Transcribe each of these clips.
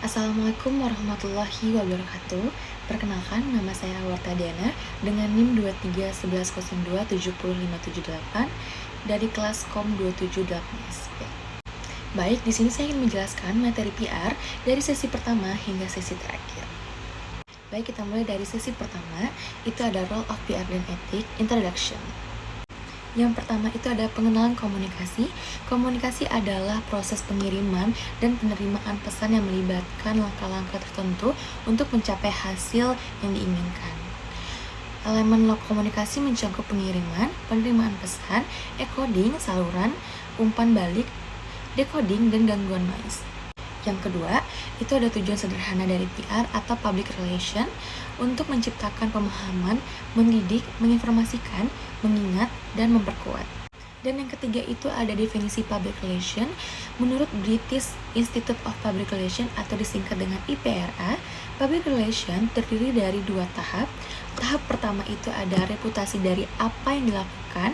Assalamualaikum warahmatullahi wabarakatuh. Perkenalkan, nama saya Awarta Diana dengan NIM 2311027058 dari kelas KOM 278SP. Baik, di sini saya ingin menjelaskan materi PR dari sesi pertama hingga sesi terakhir. Baik, kita mulai dari sesi pertama, itu ada role of PR dan etik, introduction. Yang pertama itu ada pengenalan komunikasi. Komunikasi adalah proses pengiriman dan penerimaan pesan yang melibatkan langkah-langkah tertentu untuk mencapai hasil yang diinginkan. Elemen komunikasi mencakup pengiriman, penerimaan pesan, encoding, saluran, umpan balik, decoding, dan gangguan noise. Yang kedua, itu ada tujuan sederhana dari PR atau public relation untuk menciptakan pemahaman, mendidik, menginformasikan, mengingat, dan memperkuat. Dan yang ketiga itu ada definisi public relation. Menurut British Institute of Public Relations atau disingkat dengan IPRA, public relation terdiri dari dua tahap. Tahap pertama itu ada reputasi dari apa yang dilakukan,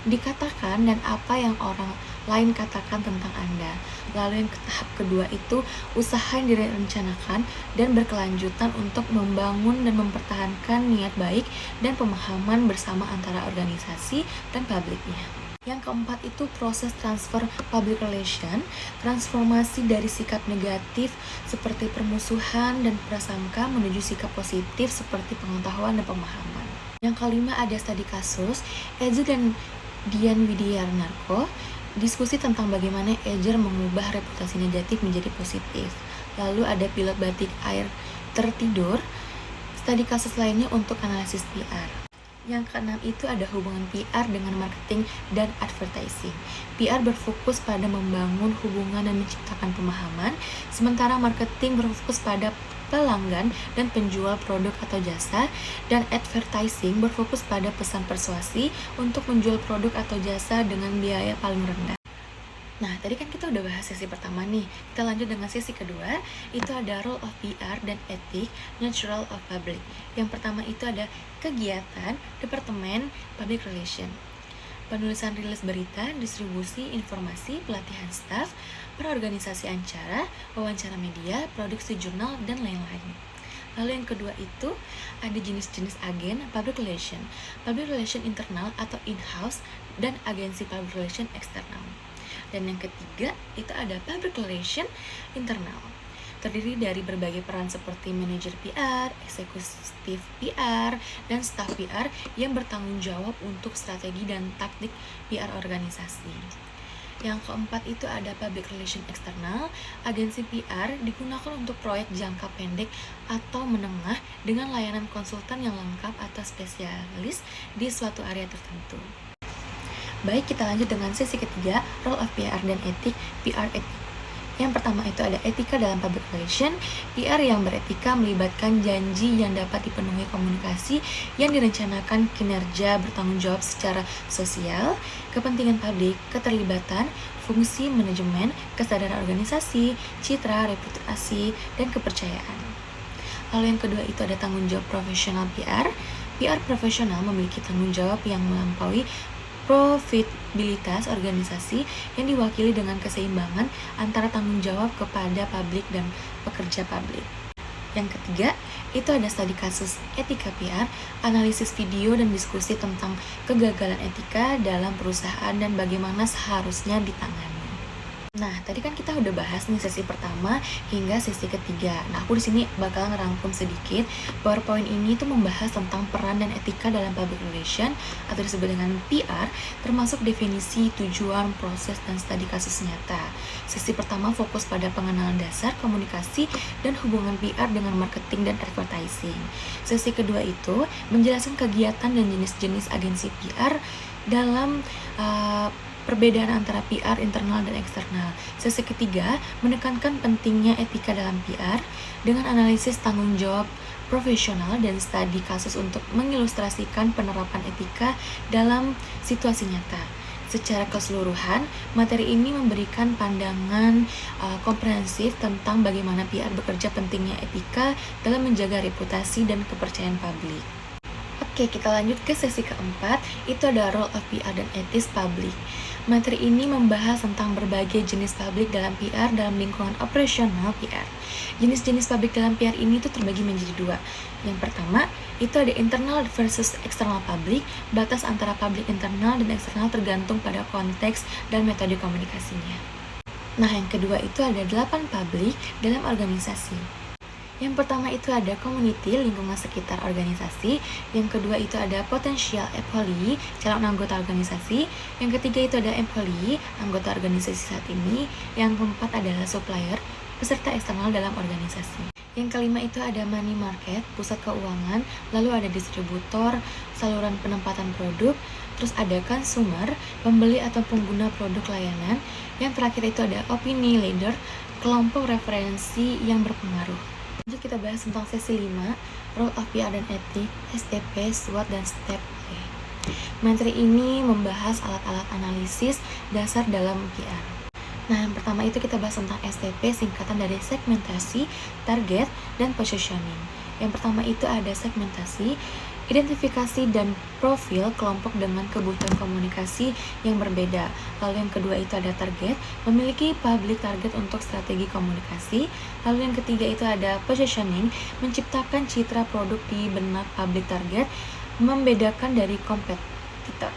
dikatakan, dan apa yang orang lain katakan tentang Anda. Lalu yang tahap kedua itu usaha yang direncanakan dan berkelanjutan untuk membangun dan mempertahankan niat baik dan pemahaman bersama antara organisasi dan publiknya. Yang keempat itu proses transfer public relation, transformasi dari sikap negatif seperti permusuhan dan prasangka menuju sikap positif seperti pengetahuan dan pemahaman. Yang kelima ada studi kasus, Ezer dan Dian Widiarnarko, diskusi tentang bagaimana Ezer mengubah reputasi negatif menjadi positif. Lalu ada pilot batik air tertidur, studi kasus lainnya untuk analisis PR. Yang keenam itu ada hubungan PR dengan marketing dan advertising. PR berfokus pada membangun hubungan dan menciptakan pemahaman, sementara marketing berfokus pada pelanggan dan penjual produk atau jasa, dan advertising berfokus pada pesan persuasi untuk menjual produk atau jasa dengan biaya paling rendah. Nah, tadi kan kita udah bahas sesi pertama nih. Kita lanjut dengan sesi kedua, itu ada role of PR dan etik, natural of public. Yang pertama itu ada kegiatan Departemen Public Relation. Penulisan rilis berita, distribusi informasi, pelatihan staf, perorganisasi acara, wawancara media, produksi jurnal, dan lain-lain. Lalu yang kedua itu ada jenis-jenis agen public relation. Public relation internal atau in-house dan agensi public relation eksternal. Dan yang ketiga itu ada public relation internal. Terdiri dari berbagai peran seperti manajer PR, eksekutif PR, dan staf PR yang bertanggung jawab untuk strategi dan taktik PR organisasi. Yang keempat itu ada public relation eksternal. Agensi PR digunakan untuk proyek jangka pendek atau menengah dengan layanan konsultan yang lengkap atau spesialis di suatu area tertentu. Baik, kita lanjut dengan sesi ketiga, role of PR dan etik, PR etik. Yang pertama itu ada etika dalam public relation. PR yang beretika melibatkan janji yang dapat dipenuhi, komunikasi yang direncanakan, kinerja bertanggung jawab secara sosial, kepentingan publik, keterlibatan, fungsi manajemen, kesadaran organisasi, citra, reputasi, dan kepercayaan. Lalu yang kedua itu ada tanggung jawab profesional PR. PR profesional memiliki tanggung jawab yang melampaui profitabilitas organisasi yang diwakili dengan keseimbangan antara tanggung jawab kepada publik dan pekerja publik. Yang ketiga, itu ada studi kasus etika PR, analisis video dan diskusi tentang kegagalan etika dalam perusahaan dan bagaimana seharusnya ditangani. Nah, tadi kan kita udah bahas nih sesi pertama hingga sesi ketiga. Nah, aku di sini bakal ngerangkum sedikit. PowerPoint ini tuh membahas tentang peran dan etika dalam public relation atau disebut dengan PR, termasuk definisi, tujuan, proses, dan studi kasus nyata. Sesi pertama fokus pada pengenalan dasar komunikasi dan hubungan PR dengan marketing dan advertising. Sesi kedua itu menjelaskan kegiatan dan jenis-jenis agensi PR dalam perbedaan antara PR internal dan eksternal. Sesi ketiga menekankan pentingnya etika dalam PR dengan analisis tanggung jawab profesional dan studi kasus untuk mengilustrasikan penerapan etika dalam situasi nyata. Secara keseluruhan, materi ini memberikan pandangan komprehensif tentang bagaimana PR bekerja, pentingnya etika dalam menjaga reputasi dan kepercayaan publik. Oke, kita lanjut ke sesi keempat, itu ada role of PR dan etis publik. Materi ini membahas tentang berbagai jenis publik dalam PR dalam lingkungan operasional PR. Jenis-jenis publik dalam PR ini tuh terbagi menjadi dua. Yang pertama, itu ada internal versus external publik. Batas antara publik internal dan eksternal tergantung pada konteks dan metode komunikasinya. Nah, yang kedua itu ada 8 publik dalam organisasi. Yang pertama itu ada community, lingkungan sekitar organisasi. Yang kedua itu ada potential employee, calon anggota organisasi. Yang ketiga itu ada employee, anggota organisasi saat ini. Yang keempat adalah supplier, peserta eksternal dalam organisasi. Yang kelima itu ada money market, pusat keuangan. Lalu ada distributor, saluran penempatan produk. Terus ada consumer, pembeli atau pengguna produk layanan. Yang terakhir itu ada opinion leader, kelompok referensi yang berpengaruh. Lanjut kita bahas tentang sesi 5, role of PR dan etik, STP, SWOT, dan STEP. Materi ini membahas alat-alat analisis dasar dalam PR. Nah, yang pertama itu kita bahas tentang STP, singkatan dari segmentasi, target, dan positioning. Yang pertama itu ada segmentasi, identifikasi dan profil kelompok dengan kebutuhan komunikasi yang berbeda. Lalu yang kedua itu ada target, memiliki public target untuk strategi komunikasi. Lalu yang ketiga itu ada positioning, menciptakan citra produk di benak public target, membedakan dari kompetitor.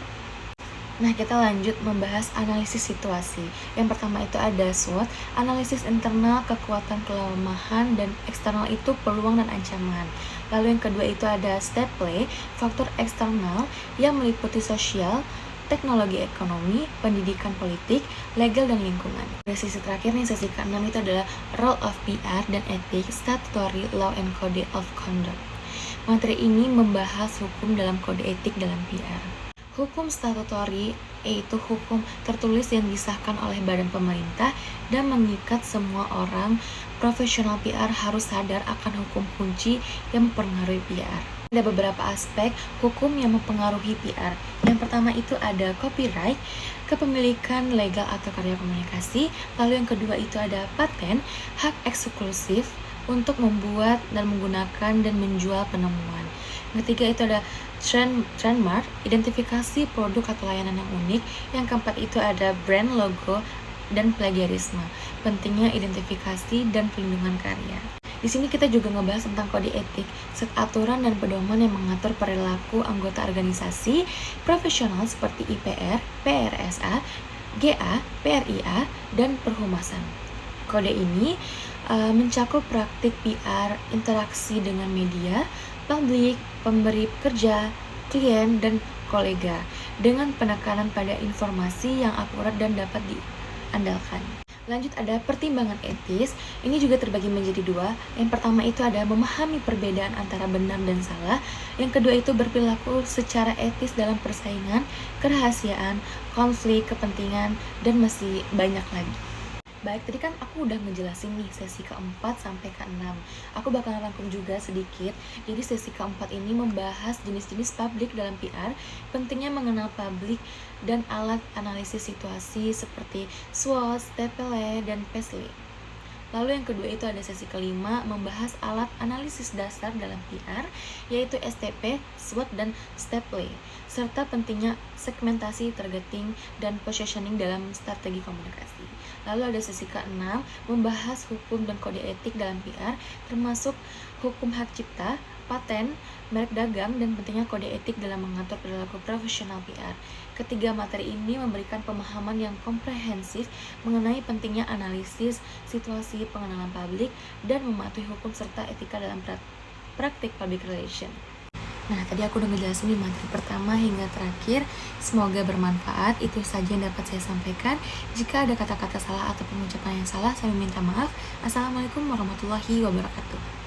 Nah, kita lanjut membahas analisis situasi. Yang pertama itu ada SWOT, analisis internal, kekuatan, kelemahan, dan eksternal itu peluang dan ancaman. Lalu yang kedua itu ada step play, faktor eksternal yang meliputi sosial, teknologi ekonomi, pendidikan politik, legal, dan lingkungan. Pada sesi terakhir nih, sesi ke-6 itu adalah role of PR dan etik, statutory law and code of conduct. Materi ini membahas hukum dalam kode etik dalam PR. Hukum statutory yaitu hukum tertulis yang disahkan oleh badan pemerintah dan mengikat semua orang profesional PR harus sadar akan hukum kunci yang mempengaruhi PR. Ada beberapa aspek hukum yang mempengaruhi PR. Yang pertama itu ada copyright, kepemilikan legal atau karya komunikasi. Lalu yang kedua itu ada paten, hak eksklusif untuk membuat dan menggunakan dan menjual penemuan. Yang ketiga itu ada trademark, identifikasi produk atau layanan yang unik. Yang keempat itu ada brand, logo, dan plagiarisme. Pentingnya identifikasi dan pelindungan karya. Di sini kita juga ngebahas tentang kode etik, set aturan dan pedoman yang mengatur perilaku anggota organisasi profesional seperti IPR, PRSA, GA, PRIA, dan perhumasan. Kode ini mencakup praktik PR, interaksi dengan media, publik, pemberi kerja, klien, dan kolega dengan penekanan pada informasi yang akurat dan dapat diandalkan. Lanjut ada pertimbangan etis, ini juga terbagi menjadi dua. Yang pertama itu ada memahami perbedaan antara benar dan salah. Yang kedua itu berperilaku secara etis dalam persaingan, kerahasiaan, konflik, kepentingan, dan masih banyak lagi. Baik, tadi kan aku udah ngejelasin nih sesi keempat sampai ke-6. Aku bakalan rangkum juga sedikit. Jadi sesi keempat ini membahas jenis-jenis publik dalam PR, pentingnya mengenal publik, dan alat analisis situasi seperti SWOT, TPL, dan PESLI. Lalu yang kedua itu ada sesi kelima, membahas alat analisis dasar dalam PR, yaitu STP, SWOT, dan STEPLE, serta pentingnya segmentasi, targeting, dan positioning dalam strategi komunikasi. Lalu ada sesi ke-6, membahas hukum dan kode etik dalam PR, termasuk hukum hak cipta, paten, merek dagang, dan pentingnya kode etik dalam mengatur perilaku profesional PR. Ketiga materi ini memberikan pemahaman yang komprehensif mengenai pentingnya analisis situasi, pengenalan publik, dan mematuhi hukum serta etika dalam praktik public relation. Nah, tadi aku udah ngejelasin di materi pertama hingga terakhir. Semoga bermanfaat. Itu saja yang dapat saya sampaikan. Jika ada kata-kata salah atau pengucapan yang salah, saya minta maaf. Assalamualaikum warahmatullahi wabarakatuh.